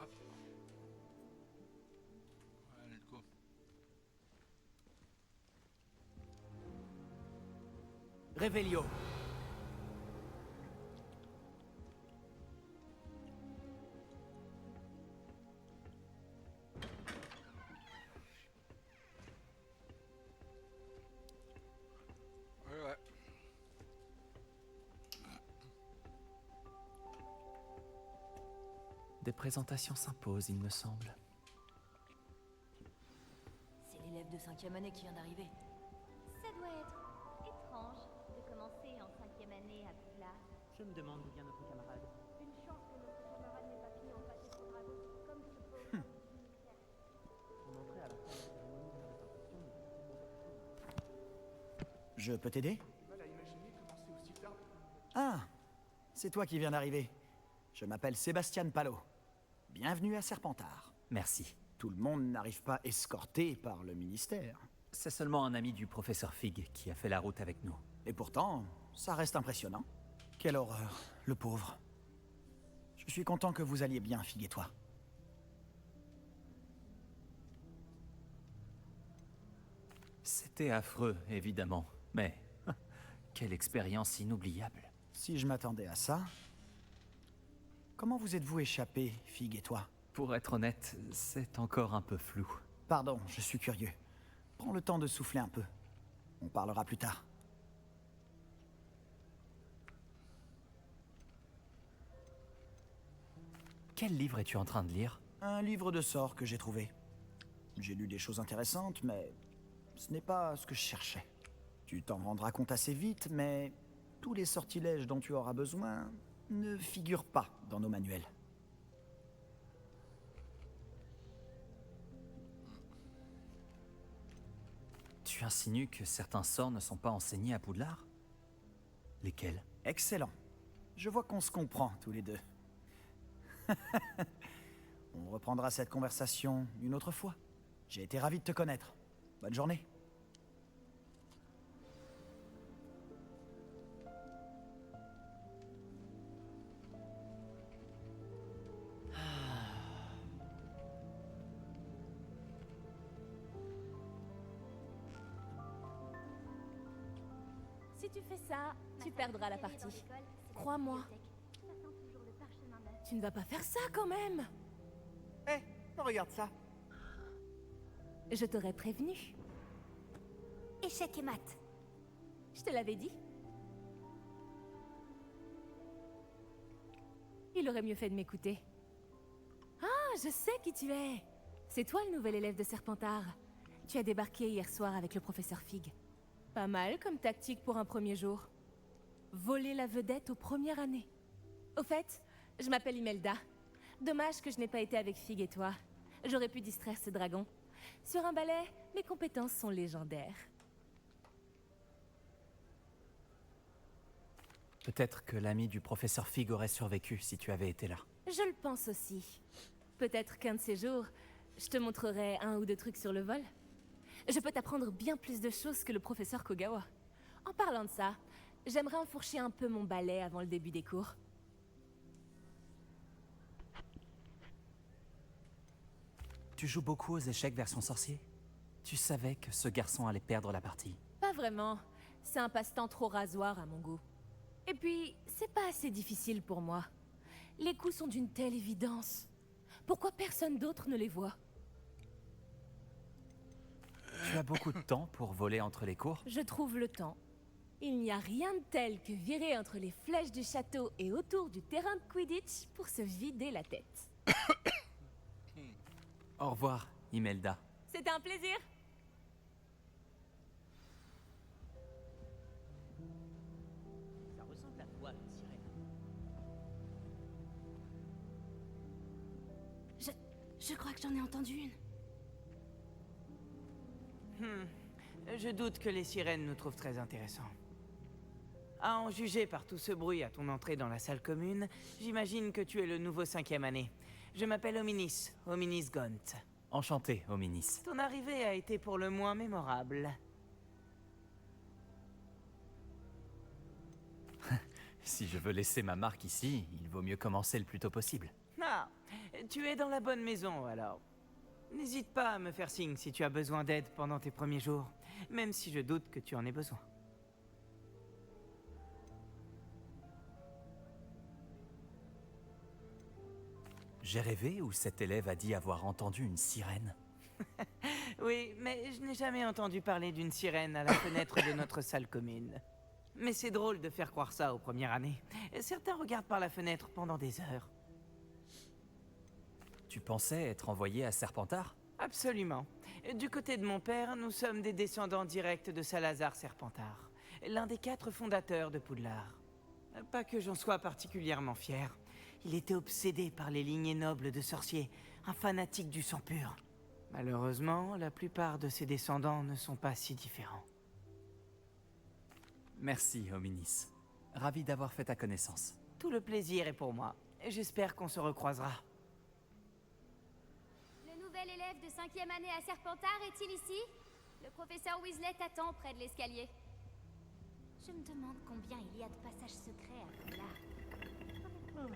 Hop. Ouais, let's go. Revelio. Ouais. Des présentations s'imposent, il me semble. C'est l'élève de 5e année qui vient d'arriver. Ça doit être étrange de commencer en 5e année à Poudlard. Je me demande d'où vient notre camarade. Une chance que notre camarade n'ait pas fini en pâté au dragon, comme ce pauvre homme du ministère. Son entrée à la fin de la cérémonie de représentation nous a certainement surpris. Je peux t'aider? J'ai mal à imaginer commencer aussi tard. Ah, c'est toi qui viens d'arriver. Je m'appelle Sébastien Palot. Bienvenue à Serpentard. Merci. Tout le monde n'arrive pas escorté par le ministère. C'est seulement un ami du professeur Fig qui a fait la route avec nous. Et pourtant, ça reste impressionnant. Quelle horreur, le pauvre. Je suis content que vous alliez bien, Fig et toi. C'était affreux, évidemment, mais quelle expérience inoubliable. Si je m'attendais à ça... Comment vous êtes-vous échappés, Fig et toi? Pour être honnête, c'est encore un peu flou. Pardon, je suis curieux. Prends le temps de souffler un peu. On parlera plus tard. Quel livre es-tu en train de lire? Un livre de sorts que j'ai trouvé. J'ai lu des choses intéressantes, mais ce n'est pas ce que je cherchais. Tu t'en rendras compte assez vite, mais tous les sortilèges dont tu auras besoin ne figurent pas dans nos manuels. Tu insinues que certains sorts ne sont pas enseignés à Poudlard? Lesquels? Excellent. Je vois qu'on se comprend tous les deux. On reprendra cette conversation une autre fois. J'ai été ravi de te connaître. Bonne journée. Si tu fais ça, tu perdras la partie. Crois-moi. Tu ne vas pas faire ça quand même. Hé, regarde ça. Je t'aurais prévenu. Échec et mat. Je te l'avais dit. Il aurait mieux fait de m'écouter. Ah, je sais qui tu es. C'est toi le nouvel élève de Serpentard. Tu as débarqué hier soir avec le professeur Fig. Pas mal comme tactique pour un premier jour. Voler la vedette aux premières années. Au fait, je m'appelle Imelda. Dommage que je n'ai pas été avec Fig et toi. J'aurais pu distraire ce dragon. Sur un balai, mes compétences sont légendaires. Peut-être que l'ami du professeur Fig aurait survécu si tu avais été là. Je le pense aussi. Peut-être qu'un de ces jours, je te montrerai un ou deux trucs sur le vol. Je peux t'apprendre bien plus de choses que le professeur Kogawa. En parlant de ça, j'aimerais enfourcher un peu mon balai avant le début des cours. Tu joues beaucoup aux échecs version sorcier? Tu savais que ce garçon allait perdre la partie. Pas vraiment. C'est un passe-temps trop rasoir à mon goût. Et puis, c'est pas assez difficile pour moi. Les coups sont d'une telle évidence. Pourquoi personne d'autre ne les voit? Tu as beaucoup de temps pour voler entre les cours? Je trouve le temps. Il n'y a rien de tel que virer entre les flèches du château et autour du terrain de Quidditch pour se vider la tête. Au revoir, Imelda. C'était un plaisir. Ça ressemble à quoi, une sirène? Je crois que j'en ai entendu une. Je doute que les sirènes nous trouvent très intéressants. À en juger par tout ce bruit à ton entrée dans la salle commune, j'imagine que tu es le nouveau 5e année. Je m'appelle Hominis, Hominis Gaunt. Enchanté, Hominis. Ton arrivée a été pour le moins mémorable. Si je veux laisser ma marque ici, il vaut mieux commencer le plus tôt possible. Ah, Tu es dans la bonne maison, alors. N'hésite pas à me faire signe si tu as besoin d'aide pendant tes premiers jours, même si je doute que tu en aies besoin. J'ai rêvé ou cet élève a dit avoir entendu une sirène? Oui, mais je n'ai jamais entendu parler d'une sirène à la fenêtre de notre salle commune. Mais c'est drôle de faire croire ça aux premières années. Certains regardent par la fenêtre pendant des heures. Tu pensais être envoyé à Serpentard? Absolument. Du côté de mon père, nous sommes des descendants directs de Salazar Serpentard, l'un des 4 fondateurs de Poudlard. Pas que j'en sois particulièrement fier. Il était obsédé par les lignées nobles de sorciers, un fanatique du sang pur. Malheureusement, la plupart de ses descendants ne sont pas si différents. Merci, Hominis. Ravi d'avoir fait ta connaissance. Tout le plaisir est pour moi. J'espère qu'on se recroisera. Le nouvel élève de 5e année à Serpentard est-il ici? Le professeur Weasley t'attend près de l'escalier. Je me demande combien il y a de passages secrets à Poudlard. Oula,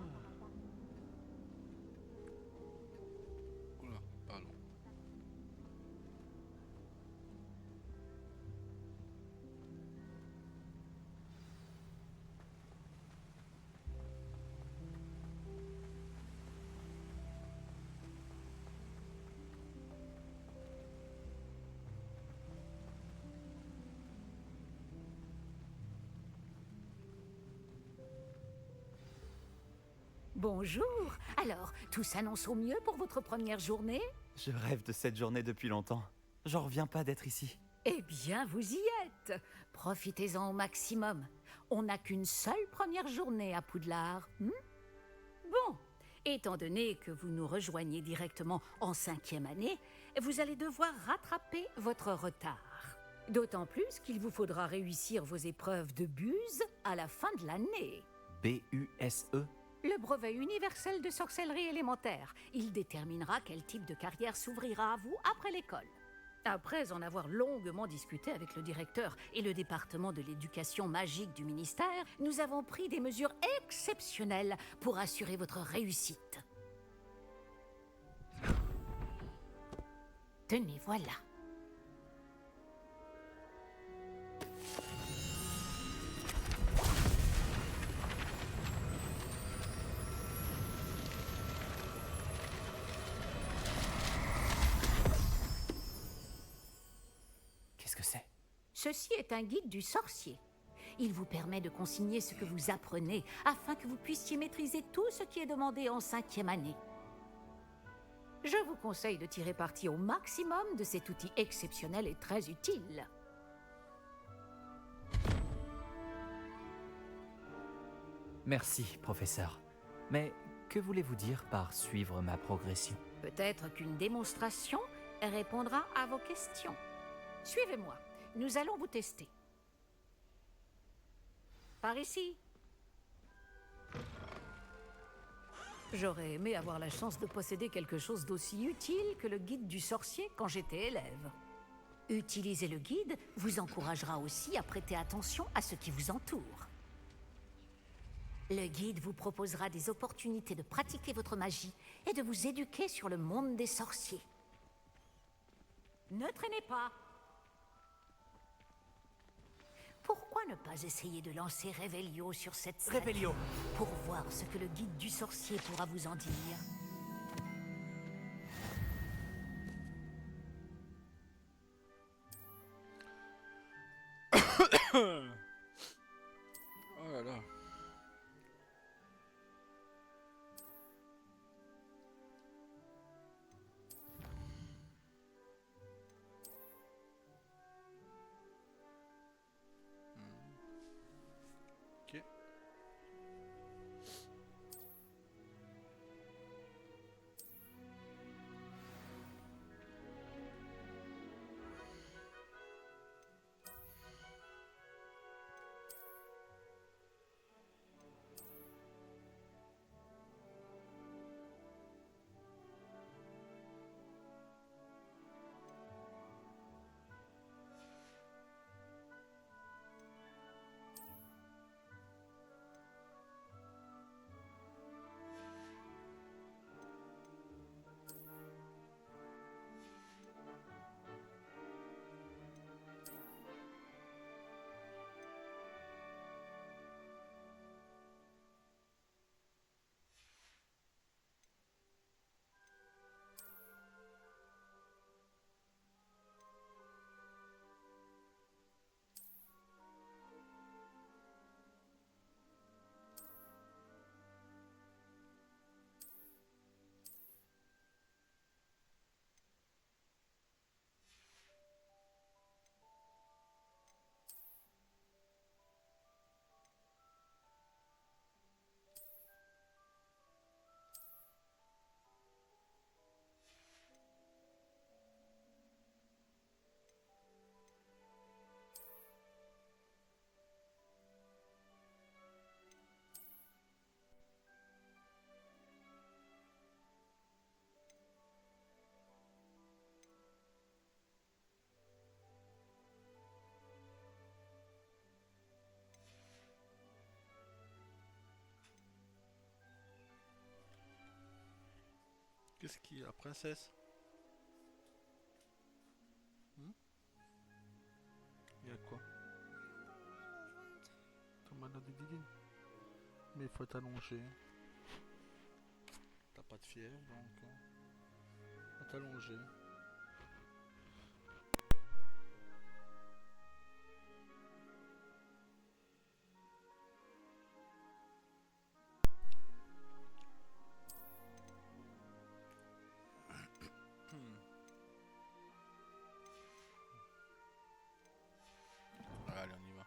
pardon. Bonjour. Alors, tout s'annonce au mieux pour votre première journée? Je rêve de cette journée depuis longtemps. J'en reviens pas d'être ici. Eh bien, vous y êtes. Profitez-en au maximum. On n'a qu'une seule première journée à Poudlard. Bon, étant donné que vous nous rejoignez directement en 5e année, vous allez devoir rattraper votre retard. D'autant plus qu'il vous faudra réussir vos épreuves de buse à la fin de l'année. B-U-S-E? Le brevet universel de sorcellerie élémentaire. Il déterminera quel type de carrière s'ouvrira à vous après l'école. Après en avoir longuement discuté avec le directeur et le département de l'éducation magique du ministère, nous avons pris des mesures exceptionnelles pour assurer votre réussite. Tenez, voilà. Qu'est-ce que c'est? Ceci est un guide du sorcier. Il vous permet de consigner ce que vous apprenez afin que vous puissiez maîtriser tout ce qui est demandé en 5e année. Je vous conseille de tirer parti au maximum de cet outil exceptionnel et très utile. Merci, professeur. Mais que voulez-vous dire par suivre ma progression? Peut-être qu'une démonstration répondra à vos questions. Suivez-moi, nous allons vous tester. Par ici. J'aurais aimé avoir la chance de posséder quelque chose d'aussi utile que le guide du sorcier quand j'étais élève. Utiliser le guide vous encouragera aussi à prêter attention à ce qui vous entoure. Le guide vous proposera des opportunités de pratiquer votre magie et de vous éduquer sur le monde des sorciers. Ne traînez pas. Pourquoi ne pas essayer de lancer Revelio sur cette scène Revelio! pour voir ce que le guide du sorcier pourra vous en dire? Oh là là. Ok. Qu'est-ce qu'il y a, la princesse? Il y a quoi? T'as malade des didines. Mais il faut t'allonger. T'as pas de fièvre donc. Faut t'allonger. Allez, on y va.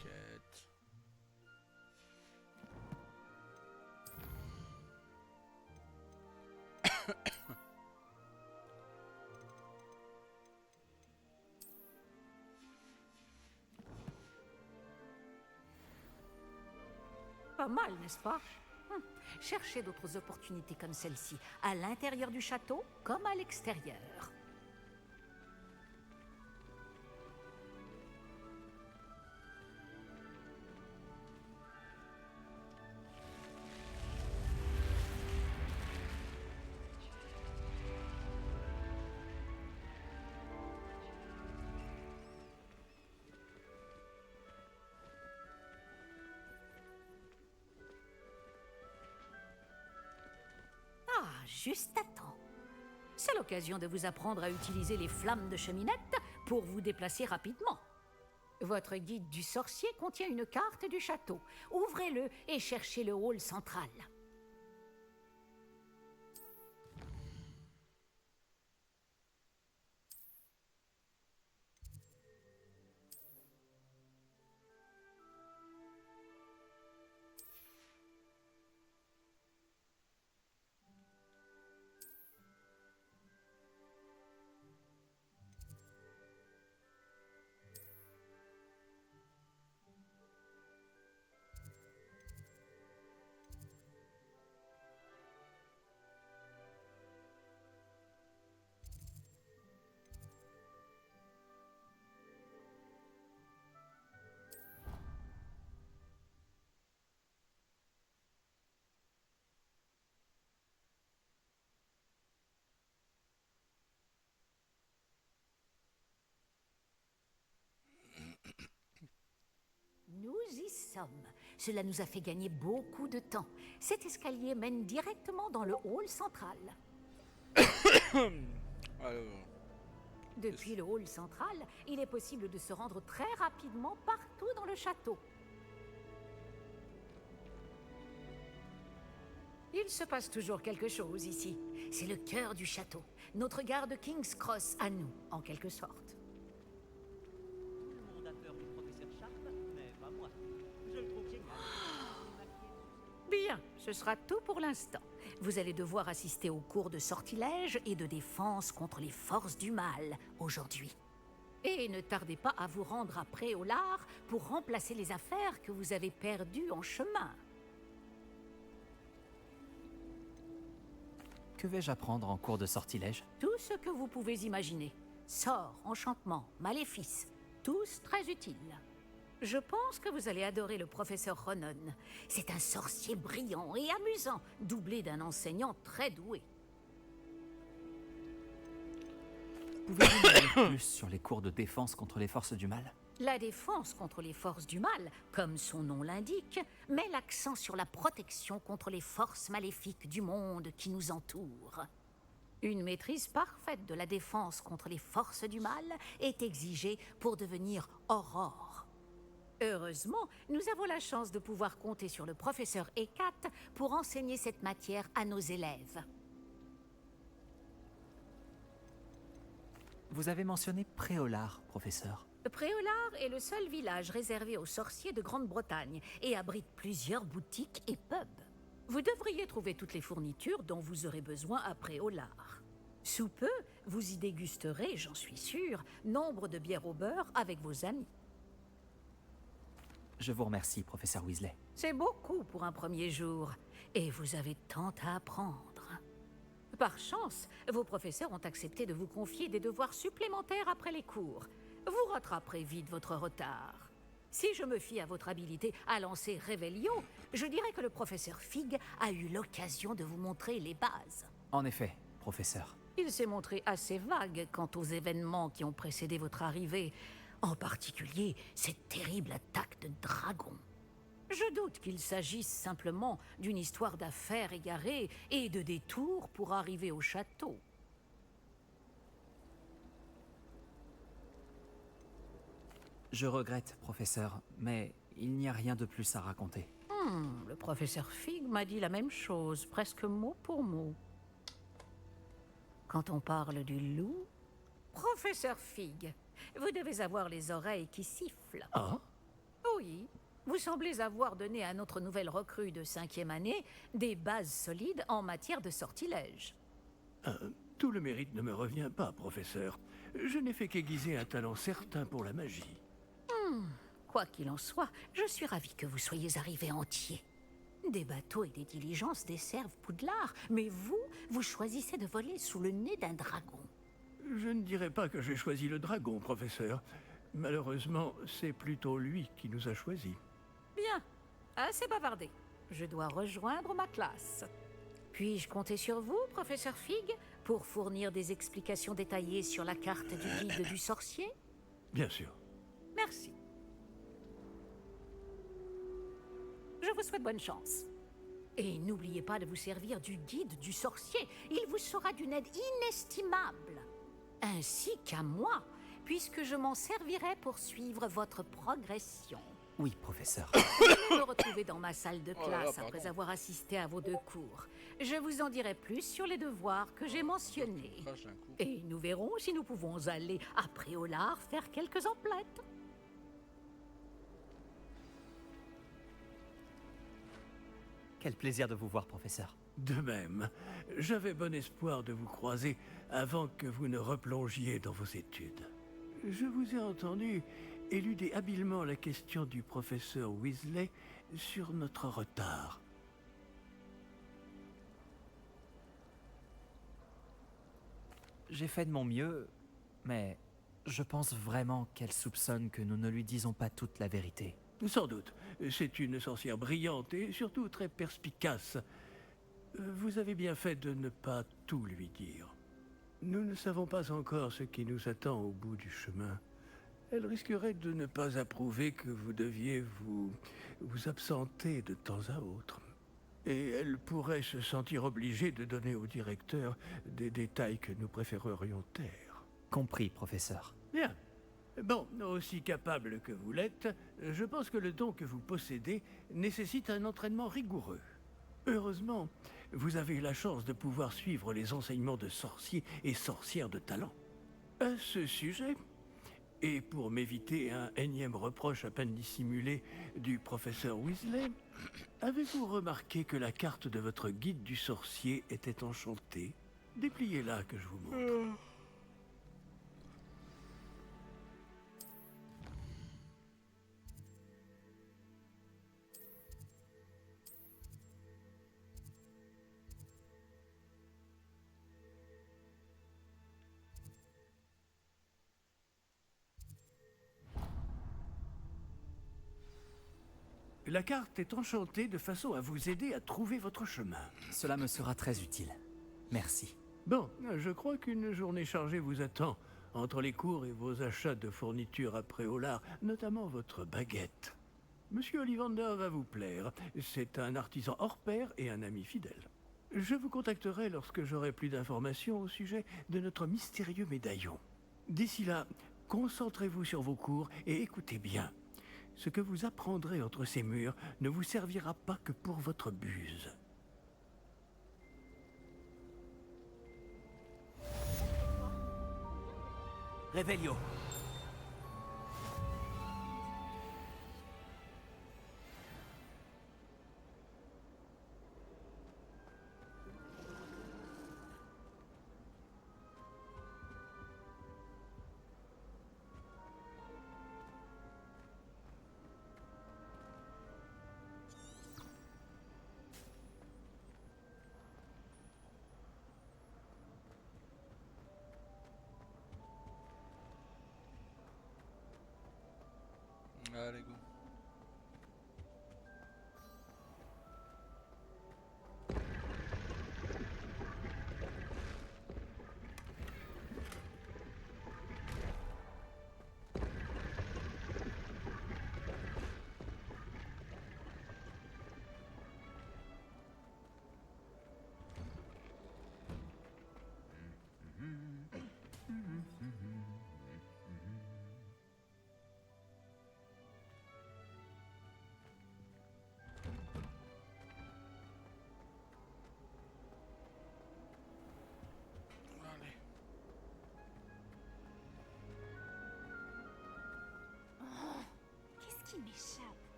Quête. Pas mal, n'est-ce pas? Cherchez d'autres opportunités comme celle-ci, à l'intérieur du château comme à l'extérieur. Ah, juste à temps. C'est l'occasion de vous apprendre à utiliser les flammes de cheminette pour vous déplacer rapidement. Votre guide du sorcier contient une carte du château. Ouvrez-le et cherchez le hall central. Nous y sommes. Cela nous a fait gagner beaucoup de temps. Cet escalier mène directement dans le hall central. Alors, Depuis le hall central, il est possible de se rendre très rapidement partout dans le château. Il se passe toujours quelque chose ici. C'est le cœur du château. Notre gare de King's Cross à nous, en quelque sorte. Tout le monde a peur du professeur Sharp, mais pas moi. Je le trouve génial. Bien, ce sera tout pour l'instant. Vous allez devoir assister aux cours de sortilège et de défense contre les forces du mal aujourd'hui. Et ne tardez pas à vous rendre à Préolard pour remplacer les affaires que vous avez perdues en chemin. Que vais-je apprendre en cours de sortilège? Tout ce que vous pouvez imaginer. Sorts, enchantements, maléfices, tous très utiles. Je pense que vous allez adorer le professeur Ronon. C'est un sorcier brillant et amusant, doublé d'un enseignant très doué. Pouvez-vous me dire plus sur les cours de défense contre les forces du mal? La défense contre les forces du mal, comme son nom l'indique, met l'accent sur la protection contre les forces maléfiques du monde qui nous entoure. Une maîtrise parfaite de la défense contre les forces du mal est exigée pour devenir Aurore. Heureusement, nous avons la chance de pouvoir compter sur le professeur Hécate pour enseigner cette matière à nos élèves. Vous avez mentionné Préolard, professeur. Préolard est le seul village réservé aux sorciers de Grande-Bretagne et abrite plusieurs boutiques et pubs. Vous devriez trouver toutes les fournitures dont vous aurez besoin à Préolard. Sous peu, vous y dégusterez, j'en suis sûre, nombre de bières au beurre avec vos amis. Je vous remercie, professeur Weasley. C'est beaucoup pour un premier jour, et vous avez tant à apprendre. Par chance, vos professeurs ont accepté de vous confier des devoirs supplémentaires après les cours. Vous rattraperez vite votre retard. Si je me fie à votre habilité à lancer Revelio, je dirais que le professeur Fig a eu l'occasion de vous montrer les bases. En effet, professeur. Il s'est montré assez vague quant aux événements qui ont précédé votre arrivée, en particulier cette terrible attaque de dragon. Je doute qu'il s'agisse simplement d'une histoire d'affaires égarées et de détours pour arriver au château. Je regrette, professeur, mais il n'y a rien de plus à raconter. Le professeur Fig m'a dit la même chose, presque mot pour mot. Quand on parle du loup... Professeur Fig, vous devez avoir les oreilles qui sifflent. Ah? Oui, vous semblez avoir donné à notre nouvelle recrue de 5e année des bases solides en matière de sortilège. Tout le mérite ne me revient pas, professeur. Je n'ai fait qu'aiguiser un talent certain pour la magie. Quoi qu'il en soit, je suis ravi que vous soyez arrivé entier. Des bateaux et des diligences desservent Poudlard, mais vous choisissez de voler sous le nez d'un dragon. Je ne dirais pas que j'ai choisi le dragon, professeur. Malheureusement, c'est plutôt lui qui nous a choisis. Bien, assez bavardé. Je dois rejoindre ma classe. Puis-je compter sur vous, professeur Fig, pour fournir des explications détaillées sur la carte du guide du sorcier? Bien sûr. Merci. Je vous souhaite bonne chance. Et n'oubliez pas de vous servir du guide du sorcier. Il vous sera d'une aide inestimable. Ainsi qu'à moi, puisque je m'en servirai pour suivre votre progression. Oui, professeur. Venez me retrouver dans ma salle de Oh là là, classe pardon. après avoir assisté à vos 2 cours. Je vous en dirai plus sur les devoirs que j'ai mentionnés. Crache d'un coup. Et nous verrons si nous pouvons aller à Préolard faire quelques emplettes. Quel plaisir de vous voir, professeur. De même, j'avais bon espoir de vous croiser avant que vous ne replongiez dans vos études. Je vous ai entendu éluder habilement la question du professeur Weasley sur notre retard. J'ai fait de mon mieux, mais je pense vraiment qu'elle soupçonne que nous ne lui disons pas toute la vérité. Sans doute, c'est une sorcière brillante et surtout très perspicace. Vous avez bien fait de ne pas tout lui dire. Nous ne savons pas encore ce qui nous attend au bout du chemin. Elle risquerait de ne pas approuver que vous deviez vous absenter de temps à autre. Et elle pourrait se sentir obligée de donner au directeur des détails que nous préférerions taire. Compris, professeur. Bien. Bon, aussi capable que vous l'êtes, je pense que le don que vous possédez nécessite un entraînement rigoureux. Heureusement, vous avez la chance de pouvoir suivre les enseignements de sorciers et sorcières de talent. À ce sujet, et pour m'éviter un énième reproche à peine dissimulé du professeur Weasley, avez-vous remarqué que la carte de votre guide du sorcier était enchantée? Dépliez-la que je vous montre. La carte est enchantée de façon à vous aider à trouver votre chemin. Cela me sera très utile. Merci. Bon, je crois qu'une journée chargée vous attend, entre les cours et vos achats de fournitures à Préolard, notamment votre baguette. Monsieur Ollivander va vous plaire. C'est un artisan hors pair et un ami fidèle. Je vous contacterai lorsque j'aurai plus d'informations au sujet de notre mystérieux médaillon. D'ici là, concentrez-vous sur vos cours et écoutez bien. Ce que vous apprendrez entre ces murs ne vous servira pas que pour votre buse. Revelio.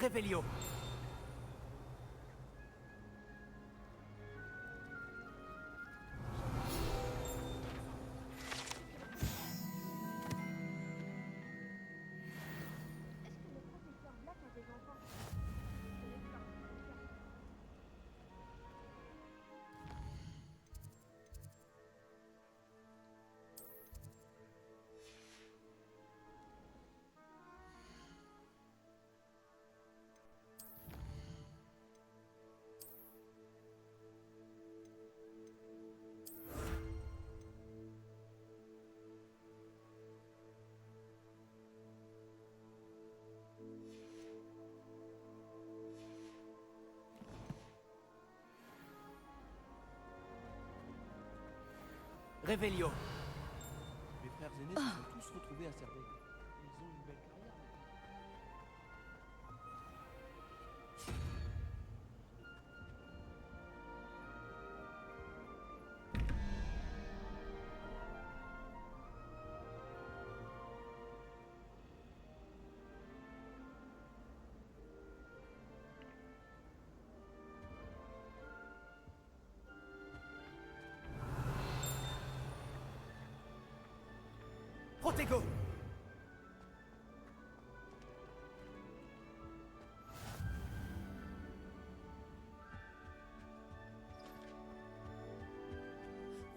Revelio. Revelio. Mes frères aînés se sont tous retrouvés à Cervey. Ils ont une belle carrière. Protego.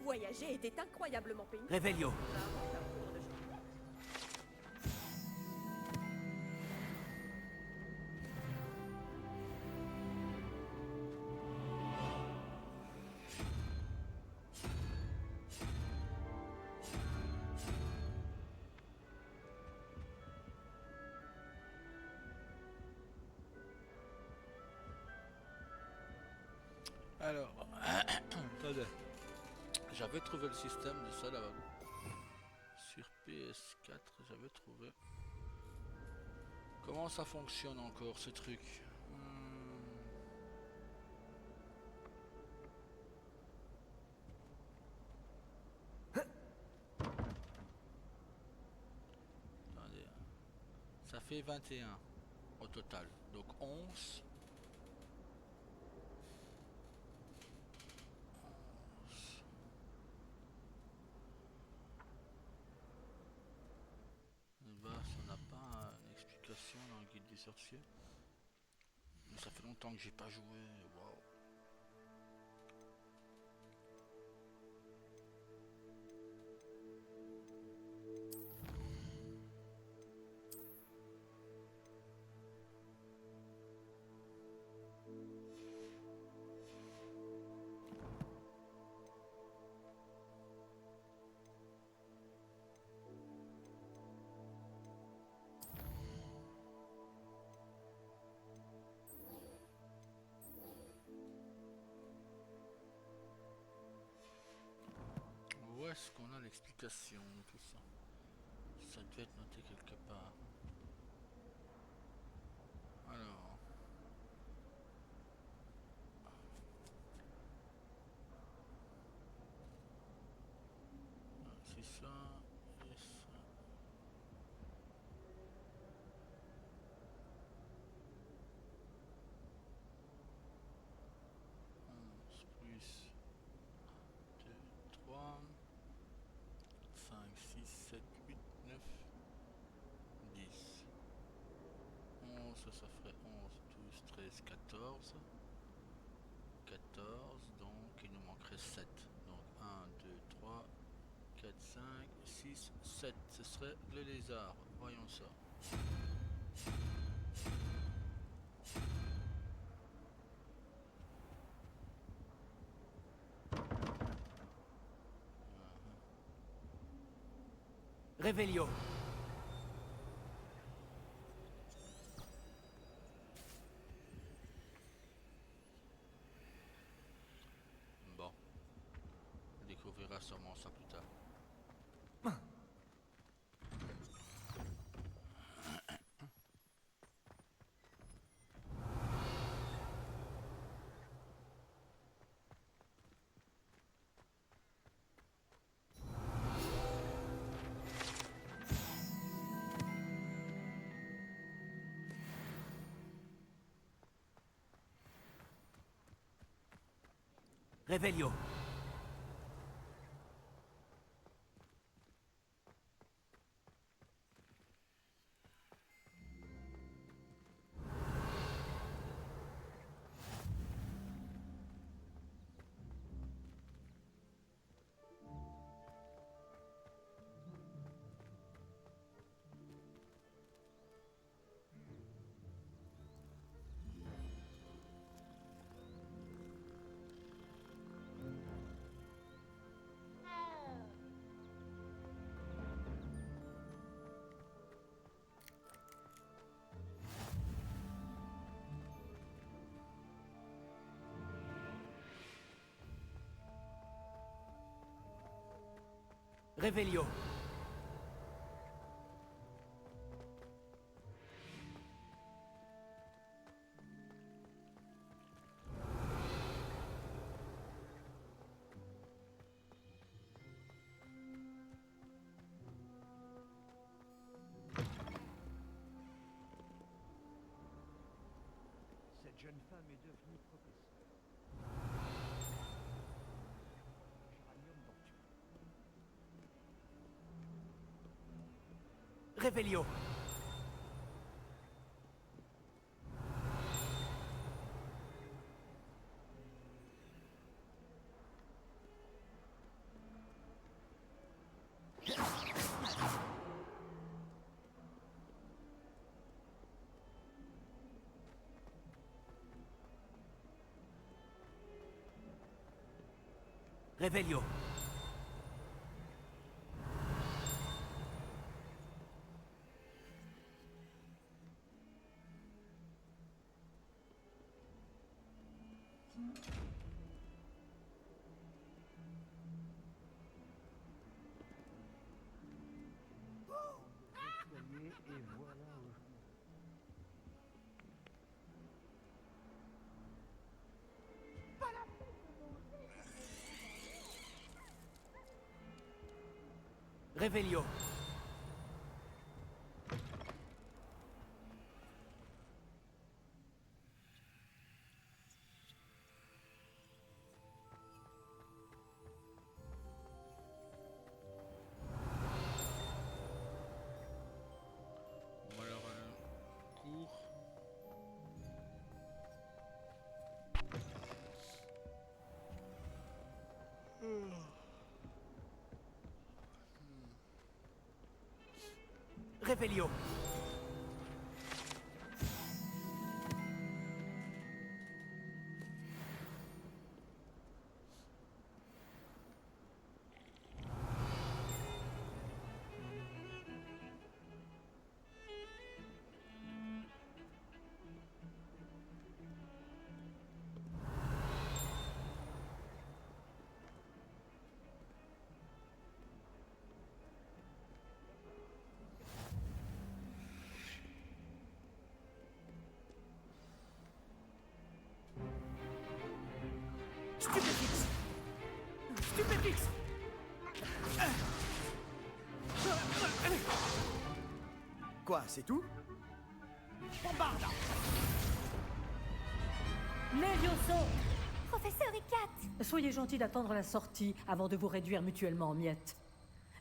Voyager était incroyablement pénible. Revelio. Alors, attendez. J'avais trouvé le système de ça là-bas. Sur PS4, j'avais trouvé. Comment ça fonctionne encore ce truc? Attendez. Ça fait 21 au total. Donc 11. On n'a pas une explication dans le guide du sorcier. Mais ça fait longtemps que j'ai pas joué. Waouh. Où est-ce qu'on a l'explication de tout ça? Ça devait être noté quelque part. Alors. C'est ça et ça. 11 plus 2, 3. 5, 6, 7, 8, 9, 10. 11, ça ferait 11, 12, 13, 14. 14, donc il nous manquerait 7. Donc 1, 2, 3, 4, 5, 6, 7. Ce serait le lézard. Voyons ça. Revelio. Bon. On découvrira sûrement ça plus tard. Revelio. Revelio. Cette jeune femme est devenue professeure. Géranium dont Revelio. Revelio. et voilà. Revelio. Bon alors, cours. Revelio. Stupéfix. Stupéfix. Quoi, c'est tout? Bombarde. Levioso. Professeur Icat! Soyez gentil d'attendre la sortie avant de vous réduire mutuellement en miettes.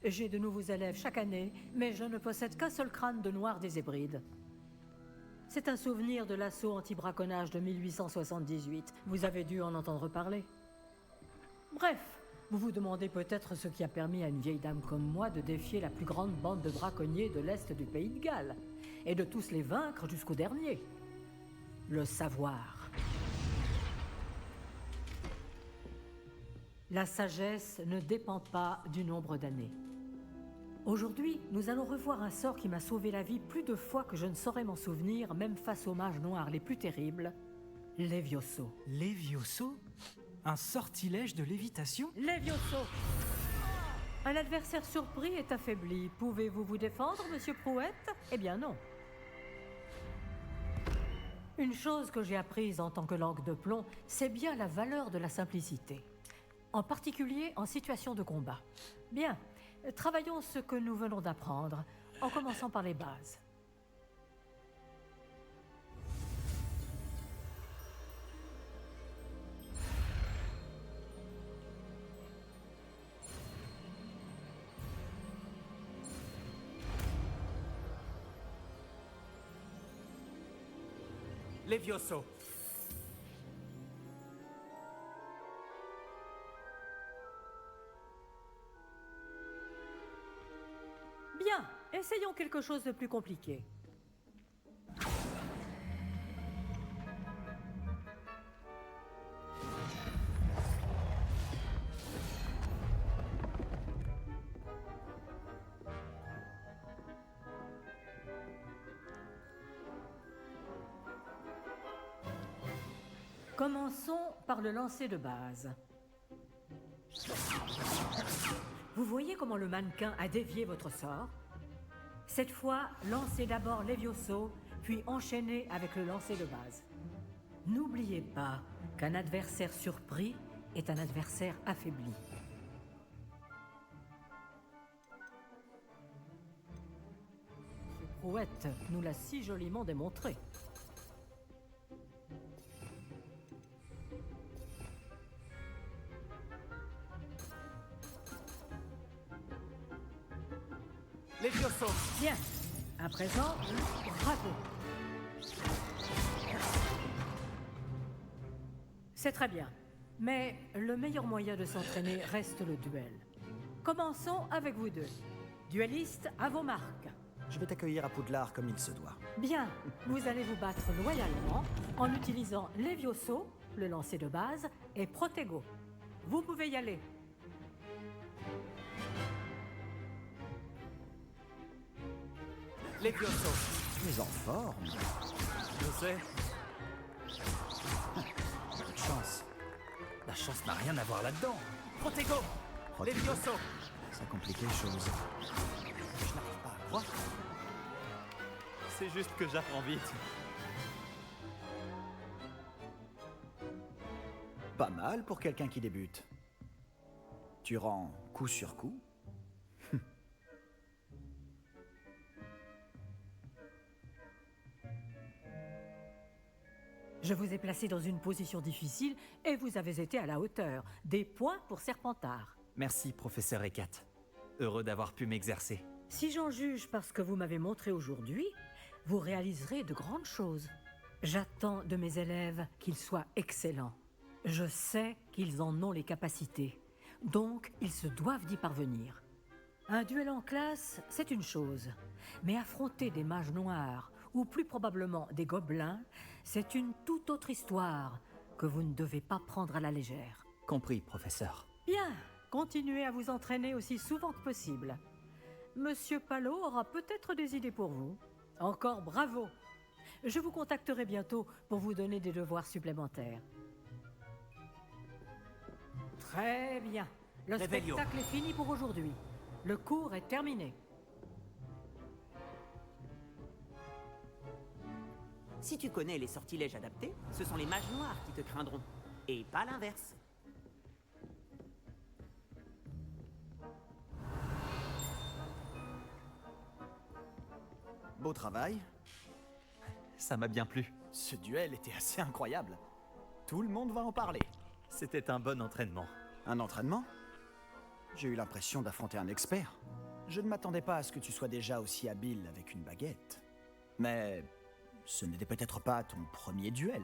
J'ai de nouveaux élèves chaque année, mais je ne possède qu'un seul crâne de noir des Hébrides. C'est un souvenir de l'assaut anti-braconnage de 1878. Vous avez dû en entendre parler. Bref, vous vous demandez peut-être ce qui a permis à une vieille dame comme moi de défier la plus grande bande de braconniers de l'Est du pays de Galles, et de tous les vaincre jusqu'au dernier. Le savoir. La sagesse ne dépend pas du nombre d'années. Aujourd'hui, nous allons revoir un sort qui m'a sauvé la vie plus de fois que je ne saurais m'en souvenir, même face aux mages noirs les plus terribles, Levioso. Levioso? Un sortilège de lévitation? Levioso! Un adversaire surpris est affaibli. Pouvez-vous vous défendre, monsieur Prouette? Eh bien non. Une chose que j'ai apprise en tant que langue de plomb, c'est bien la valeur de la simplicité. En particulier en situation de combat. Bien, travaillons ce que nous venons d'apprendre, en commençant par les bases. Levioso. Bien, essayons quelque chose de plus compliqué. Commençons par le lancer de base. Vous voyez comment le mannequin a dévié votre sort? Cette fois, lancez d'abord Levioso, puis enchaînez avec le lancer de base. N'oubliez pas qu'un adversaire surpris est un adversaire affaibli. Ce prouette nous l'a si joliment démontré. Levioso. Bien. À présent, bravo. C'est très bien. Mais le meilleur moyen de s'entraîner reste le duel. Commençons avec vous deux. Duellistes, à vos marques. Je vais t'accueillir à Poudlard comme il se doit. Bien. Vous allez vous battre loyalement en utilisant Levioso, le lancer de base, et Protego. Vous pouvez y aller. Levioso. Tu es en forme. Je sais. Peu de chance. La chance n'a rien à voir là-dedans. Protego. Protego. Levioso. Ça complique les choses. Je n'arrive pas à croire. C'est juste que j'apprends vite. Pas mal pour quelqu'un qui débute. Tu rends coup sur coup. Je vous ai placé dans une position difficile et vous avez été à la hauteur. Des points pour Serpentard. Merci, professeur Ekat. Heureux d'avoir pu m'exercer. Si j'en juge par ce que vous m'avez montré aujourd'hui, vous réaliserez de grandes choses. J'attends de mes élèves qu'ils soient excellents. Je sais qu'ils en ont les capacités, donc ils se doivent d'y parvenir. Un duel en classe, c'est une chose, mais affronter des mages noirs, ou plus probablement des gobelins, c'est une toute autre histoire que vous ne devez pas prendre à la légère. Compris, professeur. Bien, continuez à vous entraîner aussi souvent que possible. Monsieur Palot aura peut-être des idées pour vous. Encore bravo. Je vous contacterai bientôt pour vous donner des devoirs supplémentaires. Très bien. Le Revelio. spectacle est fini pour aujourd'hui. Le cours est terminé. Si tu connais les sortilèges adaptés, ce sont les mages noirs qui te craindront, et pas l'inverse. Beau travail. Ça m'a bien plu. Ce duel était assez incroyable. Tout le monde va en parler. C'était un bon entraînement. Un entraînement? J'ai eu l'impression d'affronter un expert. Je ne m'attendais pas à ce que tu sois déjà aussi habile avec une baguette. Mais ce n'était peut-être pas ton premier duel.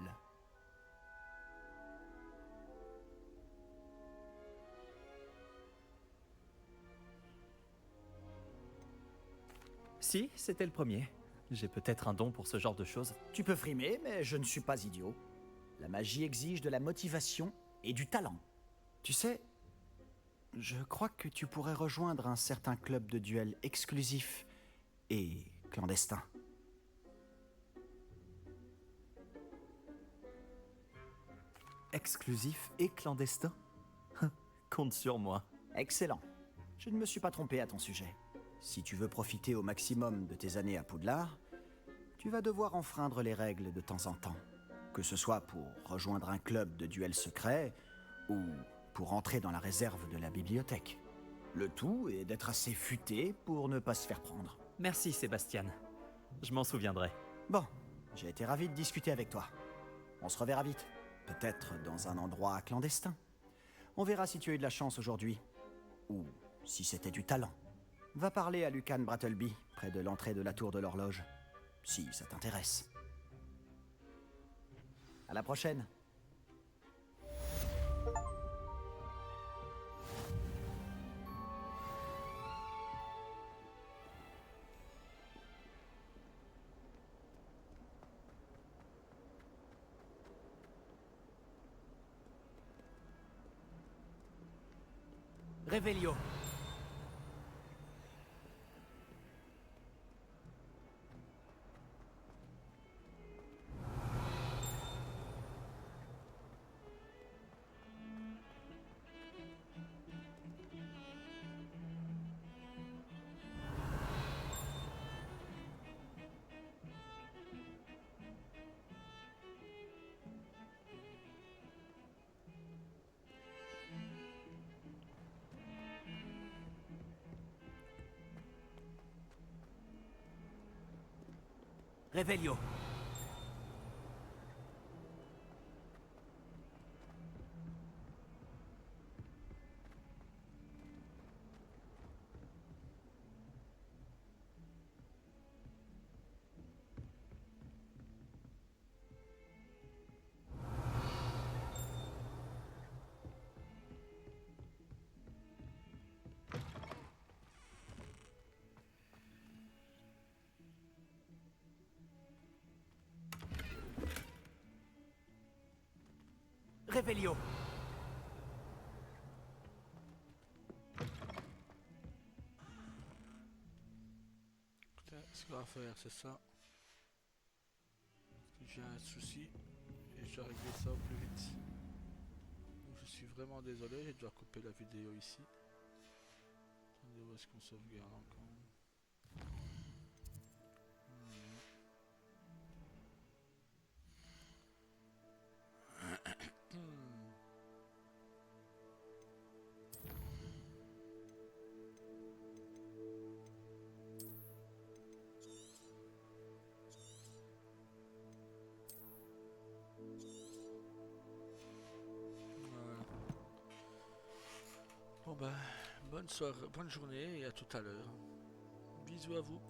Si, c'était le premier. J'ai peut-être un don pour ce genre de choses. Tu peux frimer, mais je ne suis pas idiot. La magie exige de la motivation et du talent. Tu sais, je crois que tu pourrais rejoindre un certain club de duel exclusif et clandestin. Exclusif et clandestin? Compte sur moi. Excellent. Je ne me suis pas trompé à ton sujet. Si tu veux profiter au maximum de tes années à Poudlard, tu vas devoir enfreindre les règles de temps en temps. Que ce soit pour rejoindre un club de duel secret ou pour entrer dans la réserve de la bibliothèque. Le tout est d'être assez futé pour ne pas se faire prendre. Merci, Sébastien. Je m'en souviendrai. Bon, j'ai été ravi de discuter avec toi. On se reverra vite. Peut-être dans un endroit clandestin. On verra si tu as eu de la chance aujourd'hui. Ou si c'était du talent. Va parler à Lucan Brattleby, près de l'entrée de la tour de l'horloge. Si ça t'intéresse. À la prochaine. Revelio. Revelio. Revelio. Ce qu'on va faire, c'est ça. J'ai un souci et je dois régler ça au plus vite. Donc, je suis vraiment désolé, je dois couper la vidéo ici. Attendez, où est-ce qu'on sauvegarde encore? Bon ben, bonne soirée, bonne journée et à tout à l'heure. Bisous à vous.